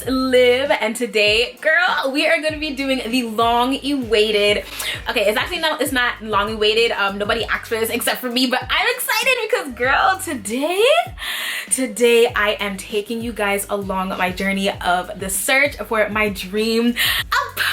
Liv, and today, girl, we are going to be doing the long-awaited, okay, it's not long-awaited, nobody asked for this except for me, but I'm excited because, girl, today I am taking you guys along my journey of the search for my dream apartment.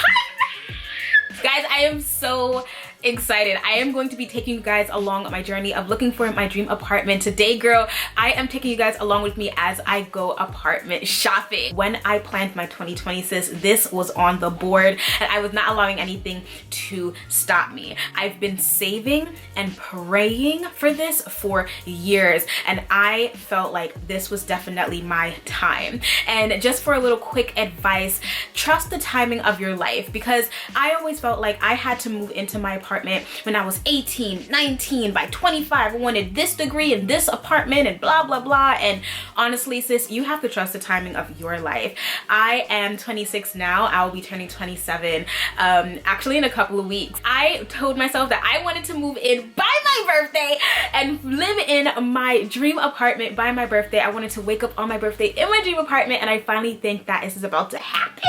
Guys, I am so excited. I am going to be taking you guys along my journey of looking for my dream apartment. Today, girl, I am taking you guys along with me as I go apartment shopping. When I planned my 2020, sis, this was on the board and I was not allowing anything to stop me. I've been saving and praying for this for years and I felt like this was definitely my time. And just for a little quick advice, trust the timing of your life, because I always felt like I had to move into my apartment when I was 18, 19, by 25, I wanted this degree and this apartment and blah, blah, blah. And honestly, sis, you have to trust the timing of your life. I am 26 now. I'll be turning 27 actually in a couple of weeks. I told myself that I wanted to move in by my birthday and live in my dream apartment by my birthday. I wanted to wake up on my birthday in my dream apartment, and I finally think that this is about to happen.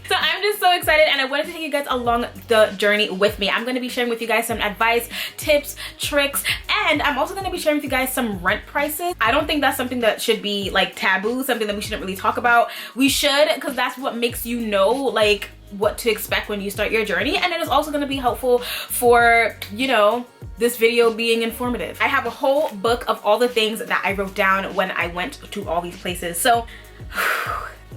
So I'm just so excited and I wanted to take you guys along the journey with me. I'm going to be sharing with you guys some advice, tips, tricks, and I'm also going to be sharing with you guys some rent prices. I don't think that's something that should be like taboo, something that we shouldn't really talk about. We should, because that's what makes you know like what to expect when you start your journey, and it is also going to be helpful for, you know, this video being informative. I have a whole book of all the things that I wrote down when I went to all these places. So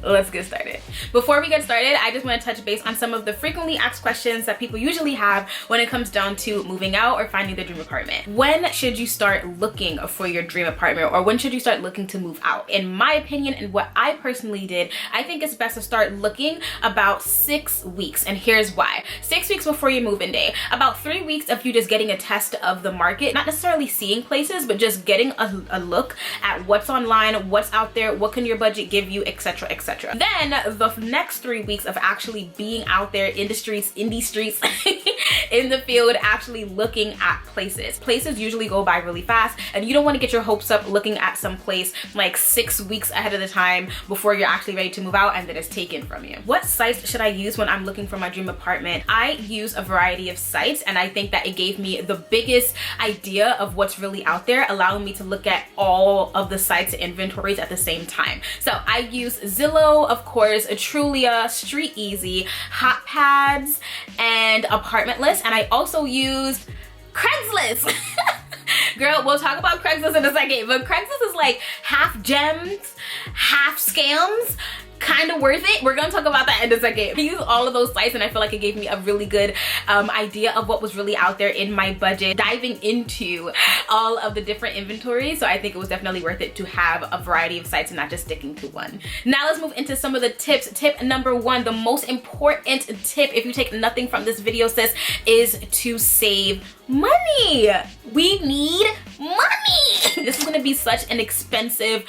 let's get started. Before we get started, I just want to touch base on some of the frequently asked questions that people usually have when it comes down to moving out or finding the dream apartment. When should you start looking for your dream apartment, or when should you start looking to move out? In my opinion, and what I personally did, I think it's best to start looking about 6 weeks, and here's why. 6 weeks before your move-in day. About 3 weeks of you just getting a test of the market, not necessarily seeing places, but just getting a look at what's online, what's out there, what can your budget give you, etc., etc. Then the next 3 weeks of actually being out there in the streets, in the field, actually looking at places. Places usually go by really fast, and you don't want to get your hopes up looking at some place like 6 weeks ahead of the time before you're actually ready to move out and then it's taken from you. What sites should I use when I'm looking for my dream apartment? I use a variety of sites, and I think that it gave me the biggest idea of what's really out there, allowing me to look at all of the sites and inventories at the same time. So I use Zillow, of course, Trulia, Street Easy, Hot Pads, and Apartment List, and I also used Craigslist. Girl, we'll talk about Craigslist in a second, but Craigslist is like half gems, half scams. Kind of worth it. We're gonna talk about that in a second. I use all of those sites and I feel like it gave me a really good idea of what was really out there in my budget, diving into all of the different inventories. So I think it was definitely worth it to have a variety of sites and not just sticking to one. Now let's move into some of the tips. Tip number 1, the most important tip, if you take nothing from this video, sis, is to save money. We need money. This is going to be such an expensive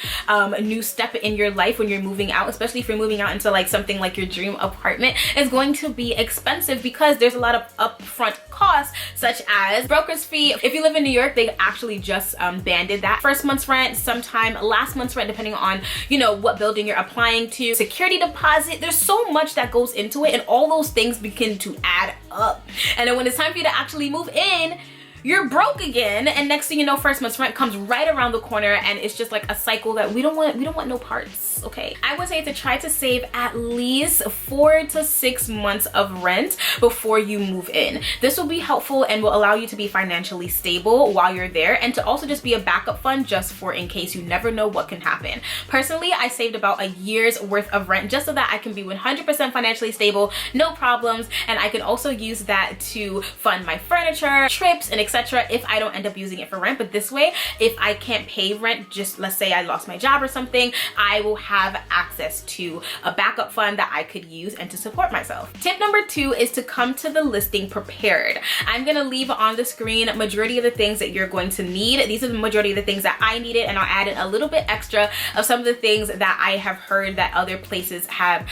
new step in your life when you're moving out, especially if you're moving out into like something like your dream apartment. It's going to be expensive because there's a lot of upfront costs, such as broker's fee. If you live in New York, they actually just banded that. First month's rent, sometime last month's rent, depending on, you know, what building you're applying to, security deposit. There's so much that goes into it, and all those things begin to add up. And then when it's time for you to actually move in, you're broke again, and next thing you know, first month's rent comes right around the corner, and it's just like a cycle that we don't want no parts, okay? I would say to try to save at least 4 to 6 months of rent before you move in. This will be helpful and will allow you to be financially stable while you're there, and to also just be a backup fund just for in case. You never know what can happen. Personally, I saved about a year's worth of rent just so that I can be 100% financially stable, no problems, and I can also use that to fund my furniture, trips, and etc. if I don't end up using it for rent. But this way, if I can't pay rent, just let's say I lost my job or something, I will have access to a backup fund that I could use and to support myself. Tip number 2 is to come to the listing prepared. I'm gonna leave on the screen majority of the things that you're going to need. These are the majority of the things that I needed, and I'll add in a little bit extra of some of the things that I have heard that other places have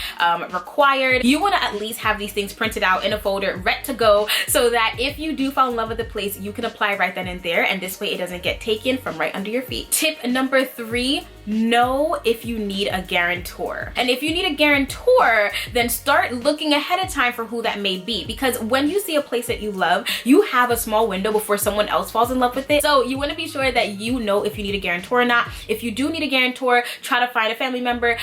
required. You want to at least have these things printed out in a folder, ready to go, so that if you do fall in love with the place, you you can apply right then and there, and this way it doesn't get taken from right under your feet. Tip number 3, know if you need a guarantor. And if you need a guarantor, then start looking ahead of time for who that may be, because when you see a place that you love, you have a small window before someone else falls in love with it. So you want to be sure that you know if you need a guarantor or not. If you do need a guarantor, try to find a family member.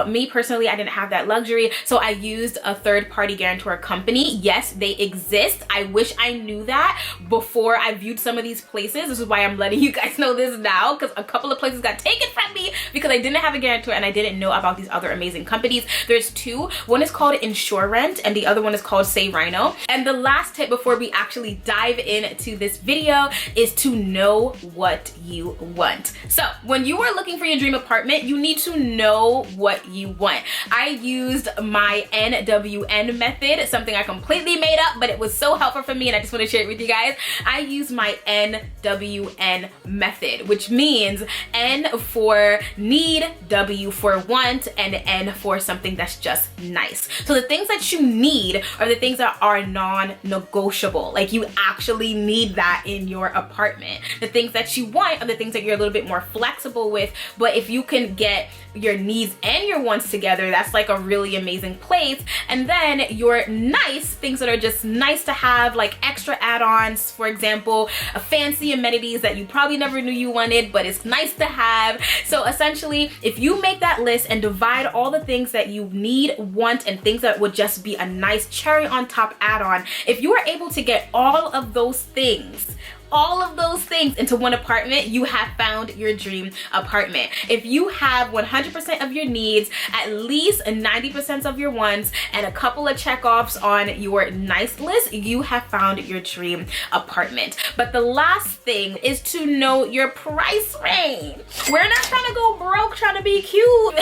Me personally, I didn't have that luxury, so I used a third-party guarantor company. Yes, they exist. I wish I knew that before I viewed some of these places. This is why I'm letting you guys know this now, because a couple of places got taken from me because I didn't have a guarantor and I didn't know about these other amazing companies. There's 2. One is called InsureRent and the other one is called Say Rhino. And the last tip before we actually dive into this video is to know what you want. So when you are looking for your dream apartment, you need to know what you want. I used my NWN method, something I completely made up, but it was so helpful for me and I just want to share it with you guys. I used my NWN method, which means N for need, W for want, and N for something that's just nice. So the things that you need are the things that are non-negotiable. Like, you actually need that in your apartment. The things that you want are the things that you're a little bit more flexible with, but if you can get your needs and your wants together, that's like a really amazing place. And then your nice things that are just nice to have, like extra add-ons, for example, fancy amenities that you probably never knew you wanted, but it's nice to have. So essentially, if you make that list and divide all the things that you need, want, and things that would just be a nice cherry on top add-on, if you are able to get all of those things into one apartment, you have found your dream apartment. If you have 100% of your needs, at least 90% of your wants, and a couple of checkoffs on your nice list, you have found your dream apartment. But the last thing is to know your price range. We're not trying to go broke trying to be cute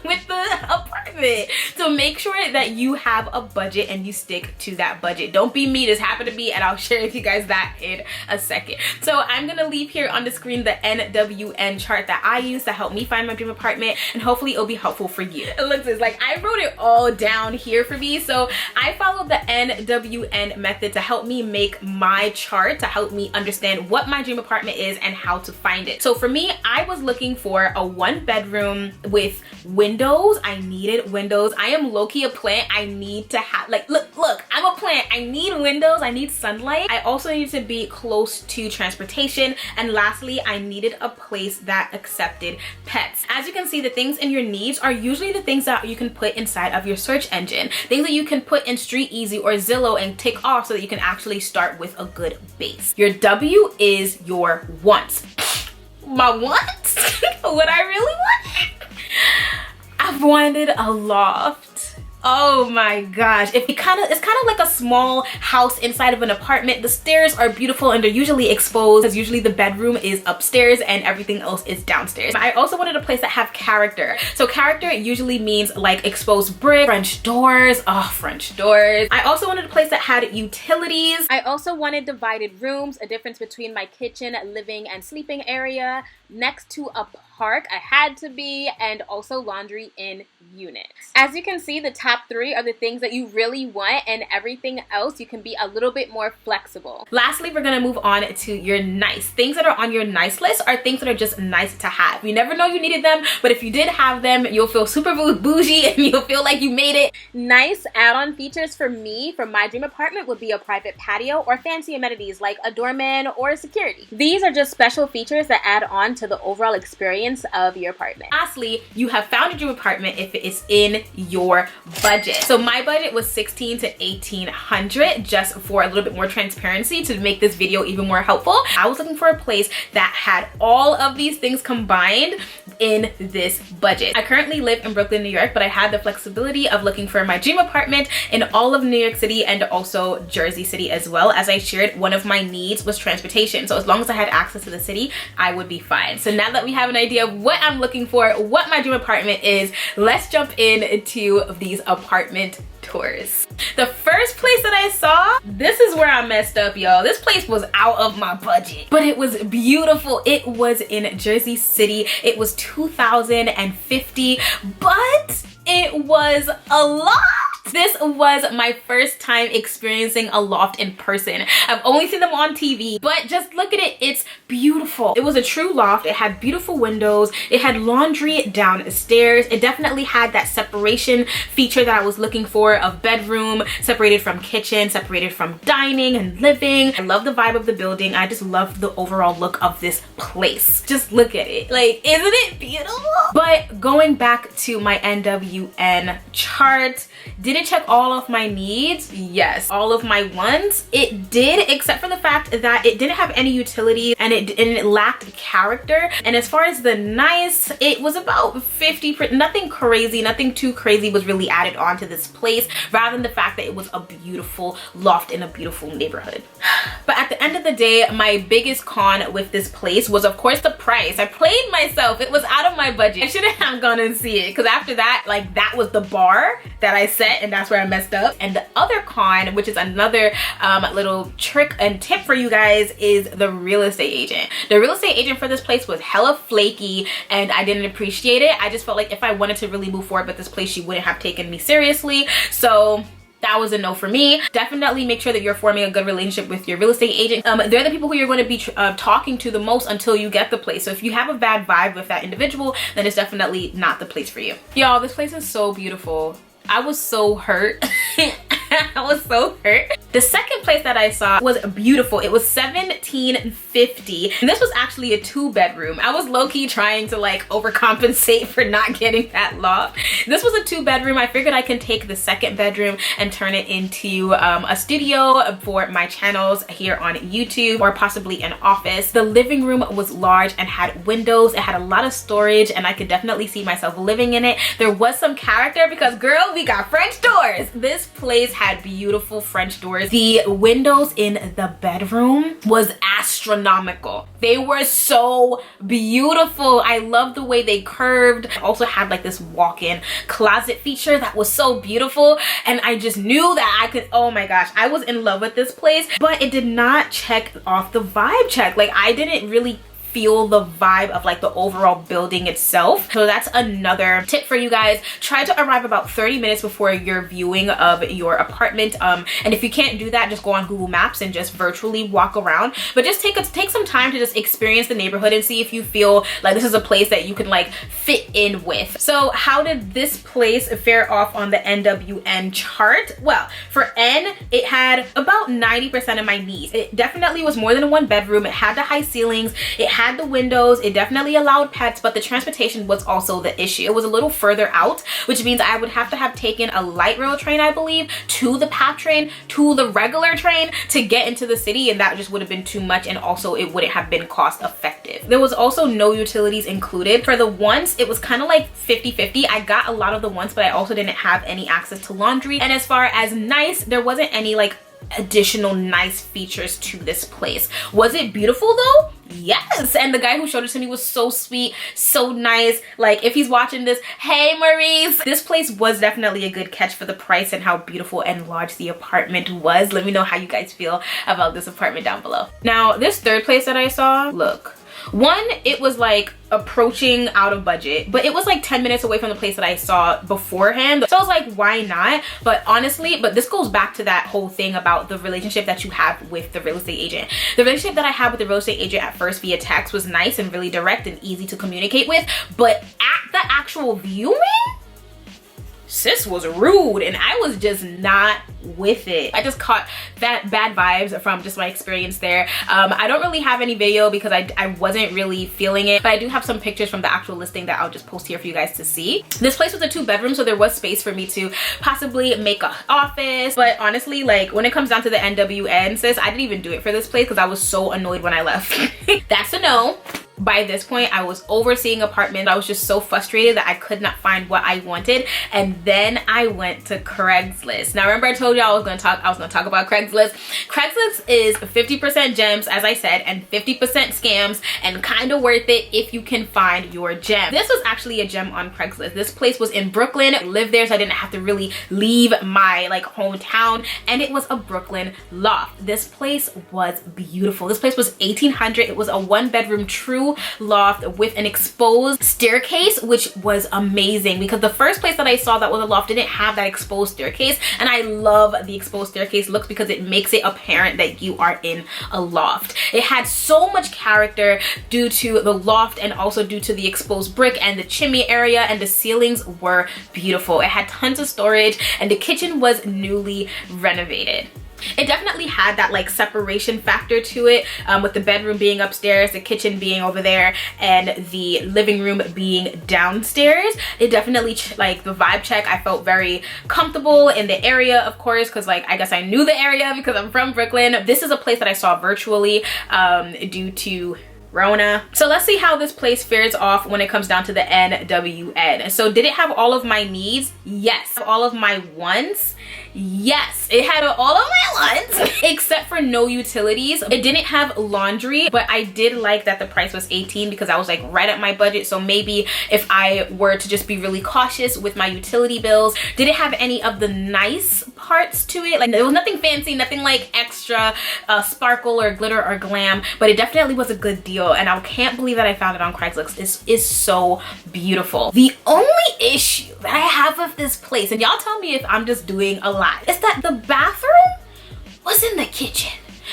with the apartment. So make sure that you have a budget and you stick to that budget. Don't be me, this happened to me, and I'll share with you guys that in a second. So I'm gonna leave here on the screen the NWN chart that I use to help me find my dream apartment, and hopefully it'll be helpful for you. Look, this, like, I wrote it all down here for me. So I followed the NWN method to help me make my chart, to help me understand what my dream apartment is and how to find it. So for me, I was looking for a 1-bedroom with windows. I needed windows. I am low-key a plant. I need to have, like, look, I'm a plant. I need windows. I need sunlight. I also need to be close to transportation, and lastly, I needed a place that accepted pets. As you can see, the things in your needs are usually the things that you can put inside of your search engine, things that you can put in Street Easy or Zillow and tick off so that you can actually start with a good base. Your W is your wants. My wants? What I really want? I've wanted a loft. Oh my gosh, it's kind of like a small house inside of an apartment. The stairs are beautiful and they're usually exposed, because usually the bedroom is upstairs and everything else is downstairs. I also wanted a place that have character. So character usually means like exposed brick, French doors. Oh, French doors. I also wanted a place that had utilities. I also wanted divided rooms, a difference between my kitchen, living, and sleeping area, next to a park. I had to be, and also laundry in units. As you can see, the top 3 are the things that you really want, and everything else you can be a little bit more flexible. Lastly, we're gonna move on to your nice. Things that are on your nice list are things that are just nice to have. You never know you needed them, but if you did have them, you'll feel super bougie and you'll feel like you made it. Nice add-on features for me, for my dream apartment, would be a private patio or fancy amenities like a doorman or security. These are just special features that add on to the overall experience of your apartment. Lastly, you have found your dream apartment if it is in your budget. So my budget was $1,600 to $1,800, just for a little bit more transparency to make this video even more helpful. I was looking for a place that had all of these things combined in this budget. I currently live in Brooklyn, New York, but I had the flexibility of looking for my dream apartment in all of New York City and also Jersey City as well. As I shared, one of my needs was transportation. So as long as I had access to the city, I would be fine. So now that we have an idea of what I'm looking for, what my dream apartment is, let's jump into these apartment tours. The first place that I saw, this is where I messed up, y'all. This place was out of my budget, but it was beautiful. It was in Jersey City. It was $2,050, but it was a lot. This was my first time experiencing a loft in person. I've only seen them on TV, but just look at it, it's beautiful. It was a true loft. It had beautiful windows. It had laundry downstairs. It definitely had that separation feature that I was looking for, of bedroom separated from kitchen, separated from dining and living. I love the vibe of the building. I just love the overall look of this place. Just look at it. Like, isn't it beautiful? But going back to my NWN chart, did it check all of my needs? Yes. All of my wants? It did, except for the fact that it didn't have any utility and it lacked character. And as far as the nice, it was about 50%. Nothing crazy, nothing too crazy was really added on to this place, rather than the fact that it was a beautiful loft in a beautiful neighborhood. But at the end of the day, my biggest con with this place was, of course, the price. I played myself. It was out of my budget. I shouldn't have gone and see it, because after that, like, that was the bar that I set, and that's where I messed up. And the other con, which is another little trick and tip for you guys, is the real estate agent. The real estate agent for this place was hella flaky, and I didn't appreciate it. I just felt like if I wanted to really move forward with this place, she wouldn't have taken me seriously. So that was a no for me. Definitely make sure that you're forming a good relationship with your real estate agent. They're the people who you're going to be talking to the most until you get the place. So if you have a bad vibe with that individual, then it's definitely not the place for you. Y'all, this place is so beautiful. I was so hurt. I was so hurt. The second place that I saw was beautiful. It was $17.50, and this was actually a 2-bedroom. I was low-key trying to like overcompensate for not getting that loft. This was a 2-bedroom. I figured I can take the second bedroom and turn it into a studio for my channels here on YouTube, or possibly an office. The living room was large and had windows. It had a lot of storage, and I could definitely see myself living in it. There was some character because, girl, we got French doors. This place had beautiful French doors. The windows in the bedroom was astronomical. They were so beautiful. I love the way they curved. I also had like this walk-in closet feature that was so beautiful, and I just knew that I could, oh my gosh, I was in love with this place. But it did not check off the vibe check. Like, I didn't really feel the vibe of like the overall building itself. So that's another tip for you guys. Try to arrive about 30 minutes before your viewing of your apartment, and if you can't do that, just go on Google Maps and just virtually walk around. But just take some time to just experience the neighborhood and see if you feel like this is a place that you can like fit in with. So how did this place fare off on the NWN chart? Well, for N, it had about 90% of my needs. It definitely was more than a 1-bedroom. It had the high ceilings, it had the windows, it definitely allowed pets, but the transportation was also the issue. It was a little further out, which means I would have to have taken a light rail train, I believe, to the PATH train, to the regular train to get into the city, and that just would have been too much, and also it wouldn't have been cost effective. There was also no utilities included. For the wants, it was kind of like 50-50. I got a lot of the wants, but I also didn't have any access to laundry. And as far as nice, there wasn't any like additional nice features to this place. Was it beautiful though? Yes. And the guy who showed it to me was so sweet, so nice. Like, if he's watching this, hey Maurice. This place was definitely a good catch for the price and how beautiful and large the apartment was. Let me know how you guys feel about this apartment down below. Now, this third place that I saw, look. One, it was like approaching out of budget, but it was like 10 minutes away from the place that I saw beforehand. So I was like, why not? But honestly, this goes back to that whole thing about the relationship that you have with the real estate agent. The relationship that I had with the real estate agent at first via text was nice and really direct and easy to communicate with, but at the actual viewing, sis was rude, and I was just not with it. I just caught that bad vibes from just my experience there. I don't really have any video because I wasn't really feeling it, but I do have some pictures from the actual listing that I'll just post here for you guys to see. This place was a 2-bedroom, so there was space for me to possibly make an office, but honestly, like, when it comes down to the NWN, sis, I didn't even do it for this place because I was so annoyed when I left. That's a no. By this point, I was overseeing apartments. I was just so frustrated that I could not find what I wanted. And then I went to Craigslist. Now, remember I told you I was gonna talk about Craigslist. Craigslist is 50% gems, as I said, and 50% scams, and kind of worth it if you can find your gem. This was actually a gem on Craigslist. This place was in Brooklyn. I lived there, so I didn't have to really leave my like hometown, and it was a Brooklyn loft. This place was beautiful. This place was $1,800. It was a 1-bedroom true true loft with an exposed staircase, which was amazing because the first place that I saw that was a loft didn't have that exposed staircase, and I love the exposed staircase looks because it makes it apparent that you are in a loft. It had so much character due to the loft and also due to the exposed brick and the chimney area, and the ceilings were beautiful. It had tons of storage and the kitchen was newly renovated. It definitely had that like separation factor to it, with the bedroom being upstairs, the kitchen being over there, and the living room being downstairs. It definitely like the vibe check. I felt very comfortable in the area, of course, because like I guess I knew the area because I'm from Brooklyn. This is a place that I saw virtually due to Rona. So let's see how this place fares off when it comes down to the NWN. So did it have all of my needs? Yes. All of my wants? Yes, it had all of my wants except for no utilities. It didn't have laundry, but I did like that the price was $18 because I was like right at my budget. So maybe if I were to just be really cautious with my utility bills. Did it have any of the nice parts to it? Like there was nothing fancy, nothing like extra sparkle or glitter or glam, but it definitely was a good deal, and I can't believe that I found it on Craigslist. This is so beautiful. The only issue that I have with this place, and y'all tell me if I'm just doing a lot, is that the bathroom was in the kitchen.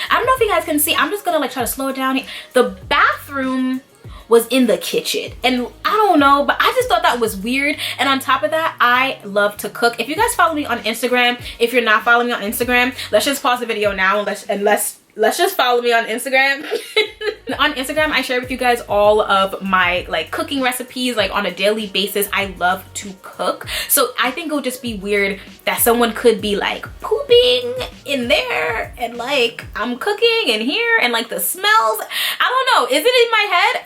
I don't know if you guys can see. I'm just gonna like try to slow it down here. The bathroom was in the kitchen, and I don't know, but I just thought that was weird. And on top of that, I love to cook. If you guys follow me on Instagram, if you're not following me on Instagram, let's just pause the video now and let's just follow me on Instagram. On Instagram, I share with you guys all of my like cooking recipes like on a daily basis. I love to cook. So I think it would just be weird that someone could be like pooping in there and like I'm cooking in here and like the smells. I don't know. Is it in my head?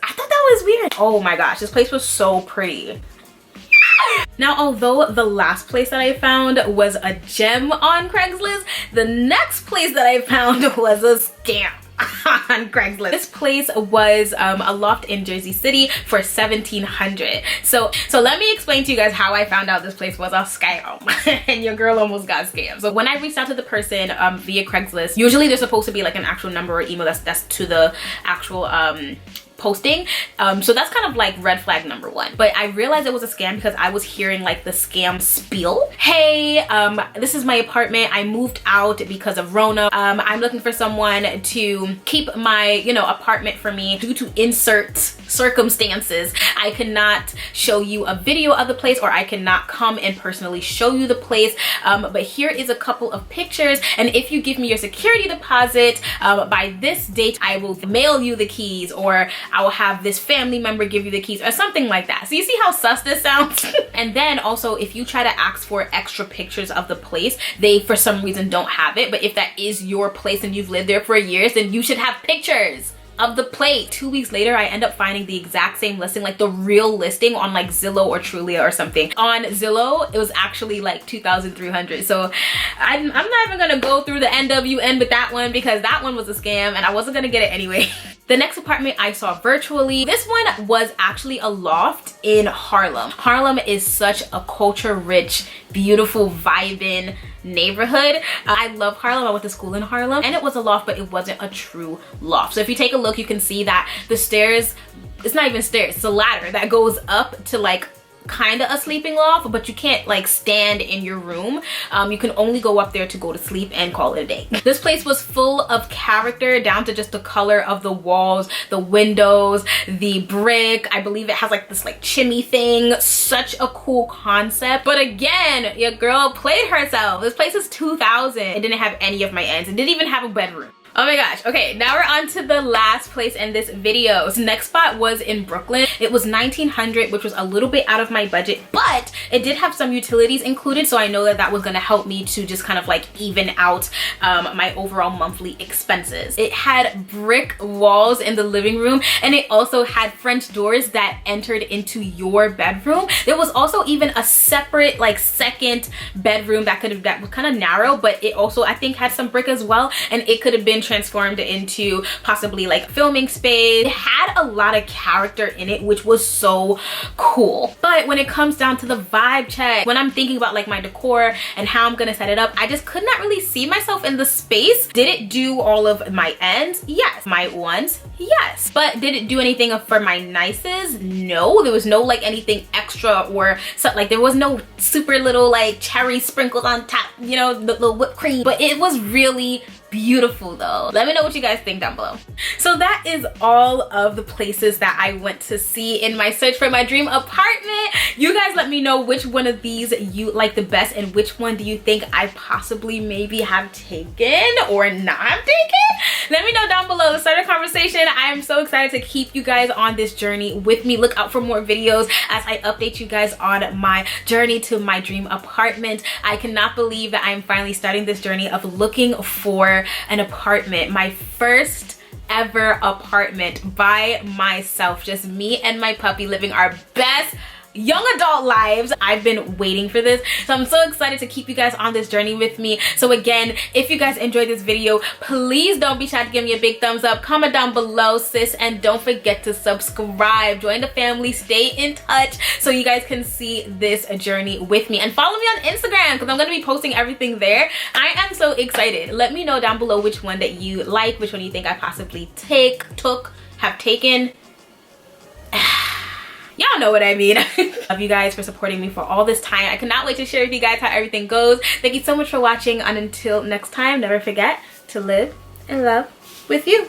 I thought that was weird. Oh my gosh, this place was so pretty. Now, although the last place that I found was a gem on Craigslist, the next place that I found was a scam on Craigslist. This place was a loft in Jersey City for $1,700. So let me explain to you guys how I found out this place was a scam and your girl almost got scammed. So when I reached out to the person via Craigslist, usually there's supposed to be like an actual number or email that's to the actual posting, so that's kind of like red flag number one. But I realized it was a scam because I was hearing like the scam spiel. Hey, this is my apartment. I moved out because of Rona. I'm looking for someone to keep my, you know, apartment for me. Due to insert circumstances, I cannot show you a video of the place, or I cannot come and personally show you the place. But here is a couple of pictures, and if you give me your security deposit by this date, I will mail you the keys, or I will have this family member give you the keys, or something like that. So you see how sus this sounds? And then also, if you try to ask for extra pictures of the place, they for some reason don't have it. But if that is your place and you've lived there for years, then you should have pictures of the plate. 2 weeks later, I end up finding the exact same listing, like the real listing on like Zillow or Trulia or something. On Zillow, it was actually like $2,300. So I'm not even gonna go through the NWN with that one because that one was a scam and I wasn't gonna get it anyway. The next apartment I saw virtually, this one was actually a loft in Harlem. Harlem is such a culture-rich, beautiful, vibing neighborhood. I love Harlem. I went to school in Harlem, and it was a loft, but it wasn't a true loft. So if you take a look, you can see that the stairs, it's not even stairs, it's a ladder that goes up to like kind of a sleeping loft, but you can't like stand in your room. You can only go up there to go to sleep and call it a day. This place was full of character, down to just the color of the walls, the windows, the brick. I believe it has like this like chimney thing. Such a cool concept. But again, your girl played herself. This place is $2,000. It didn't have any of my ends. It didn't even have a bedroom. Oh my gosh. Okay, now we're on to the last place in this video. So next spot was in Brooklyn. It was $1,900, which was a little bit out of my budget, but it did have some utilities included, so I know that that was gonna help me to just kind of like even out my overall monthly expenses. It had brick walls in the living room, and it also had French doors that entered into your bedroom. There was also even a separate like second bedroom that was kind of narrow, but it also I think had some brick as well, and it could have been transformed into possibly like a filming space. It had a lot of character in it, which was so cool. But when it comes down to the vibe check, when I'm thinking about like my decor and how I'm gonna set it up, I just could not really see myself in the space. Did it do all of my ends? Yes. My ones? Yes. But did it do anything for my nices? No. There was no like anything extra, or so, like there was no super little like cherry sprinkles on top, you know, the little whipped cream. But it was really beautiful though. Let me know what you guys think down below. So that is all of the places that I went to see in my search for my dream apartment. You guys let me know which one of these you like the best, and which one do you think I possibly maybe have taken or not have taken. Let me know down below. Let's start a conversation. I am so excited to keep you guys on this journey with me. Look out for more videos as I update you guys on my journey to my dream apartment. I cannot believe that I'm finally starting this journey of looking for an apartment, my first ever apartment by myself, just me and my puppy living our best young adult lives. I've been waiting for this, so I'm so excited to keep you guys on this journey with me. So again, if you guys enjoyed this video, please don't be shy to give me a big thumbs up, comment down below, sis, and don't forget to subscribe. Join the family, stay in touch so you guys can see this journey with me, and follow me on Instagram because I'm going to be posting everything there. I am so excited. Let me know down below which one that you like, which one you think I possibly have taken. Y'all know what I mean. Love you guys for supporting me for all this time. I cannot wait to share with you guys how everything goes. Thank you so much for watching, and until next time, never forget to live and love with you.